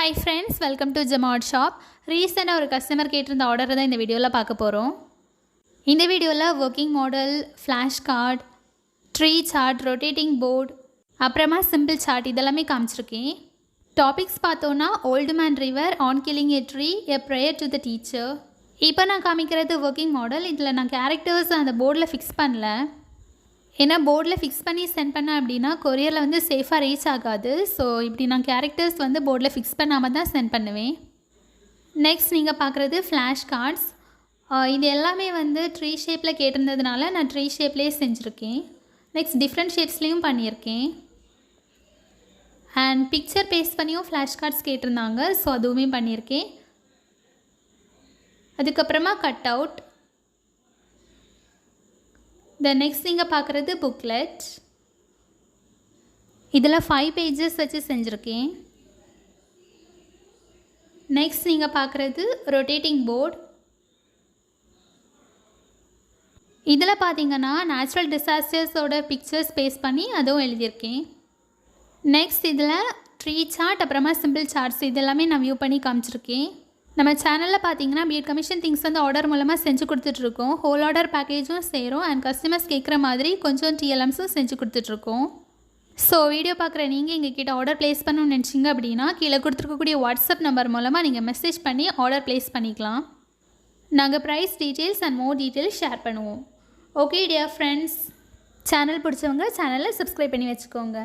Hi friends, welcome to Jamod Shop. ரீசெண்டாக ஒரு customer கேட்டிருந்த ஆர்டர் தான் இந்த வீடியோவில் பார்க்க போகிறோம். இந்த வீடியோவில் working model, flash card, tree chart, rotating board, அப்புறமா சிம்பிள் சார்ட் இதெல்லாமே காமிச்சிருக்கேன். டாபிக்ஸ் பார்த்தோன்னா old man river, on killing a tree, a prayer to the teacher. இப்போ நான் காமிக்கிறது ஒர்க்கிங் மாடல். இதில் நான் கேரக்டர்ஸ் அந்த போர்டில் ஃபிக்ஸ் பண்ணல. ஏன்னா போர்டில் ஃபிக்ஸ் பண்ணி சென்ட் பண்ணேன் அப்படின்னா கொரியரில் வந்து சேஃபாக ரீச் ஆகாது. ஸோ இப்படி நான் கேரக்டர்ஸ் வந்து போர்டில் ஃபிக்ஸ் பண்ணாமல் தான் சென்ட் பண்ணுவேன். நெக்ஸ்ட் நீங்கள் பார்க்குறது ஃப்ளாஷ் கார்ட்ஸ். இது எல்லாமே வந்து ட்ரீ ஷேப்பில் கேட்டிருந்ததுனால நான் ட்ரீ ஷேப்லேயே செஞ்சுருக்கேன். நெக்ஸ்ட் டிஃப்ரெண்ட் ஷேப்ஸ்லேயும் பண்ணியிருக்கேன். அண்ட் பிக்சர் பேஸ்ட் பண்ணியும் ஃப்ளாஷ் கார்ட்ஸ் கேட்டிருந்தாங்க. ஸோ அதுவுமே பண்ணியிருக்கேன். அதுக்கப்புறமா கட் அவுட். நெக்ஸ்ட் நீங்கள் பார்க்குறது புக்லெட். இதில் 5 பேஜஸ் வச்சு செஞ்சுருக்கேன். நெக்ஸ்ட் நீங்கள் பார்க்குறது ரொட்டேட்டிங் போர்டு. இதில் பார்த்தீங்கன்னா நேச்சுரல் டிசாஸ்டர்ஸோட பிக்சர்ஸ் பேஸ்ட் பண்ணி அதுவும் எழுதியிருக்கேன். நெக்ஸ்ட் இதில் ட்ரீ சார்ட், அப்புறமா சிம்பிள் சார்ட்ஸ் இதெல்லாமே நான் வியூ பண்ணி காமிச்சிருக்கேன். நம்ம சேனலில் பார்த்தீங்கன்னா பிஎட் கமிஷன் திங்ஸ் வந்து ஆர்டர் மூலமாக செஞ்சு கொடுத்துட்ருக்கோம். ஹோல் ஆர்டர் பேக்கேஜும் சேரும் அண்ட் கஸ்டமர்ஸ் கேட்குற மாதிரி கொஞ்சம் டிஎல்எம்ஸும் செஞ்சு கொடுத்துட்ருக்கோம். ஸோ வீடியோ பார்க்குற நீங்கள் எங்கள் கிட்ட ஆர்டர் ப்ளேஸ் பண்ணணும்னு நினச்சிங்க அப்படின்னா கீழே கொடுத்துருக்கக்கூடிய வாட்ஸ்அப் நம்பர் மூலமாக நீங்கள் மெசேஜ் பண்ணி ஆர்டர் ப்ளேஸ் பண்ணிக்கலாம். நாங்கள் price details and more details share பண்ணுவோம். ஓகே டியர் ஃப்ரெண்ட்ஸ், சேனல் பிடிச்சவங்க சேனலை சப்ஸ்கிரைப் பண்ணி வச்சுக்கோங்க.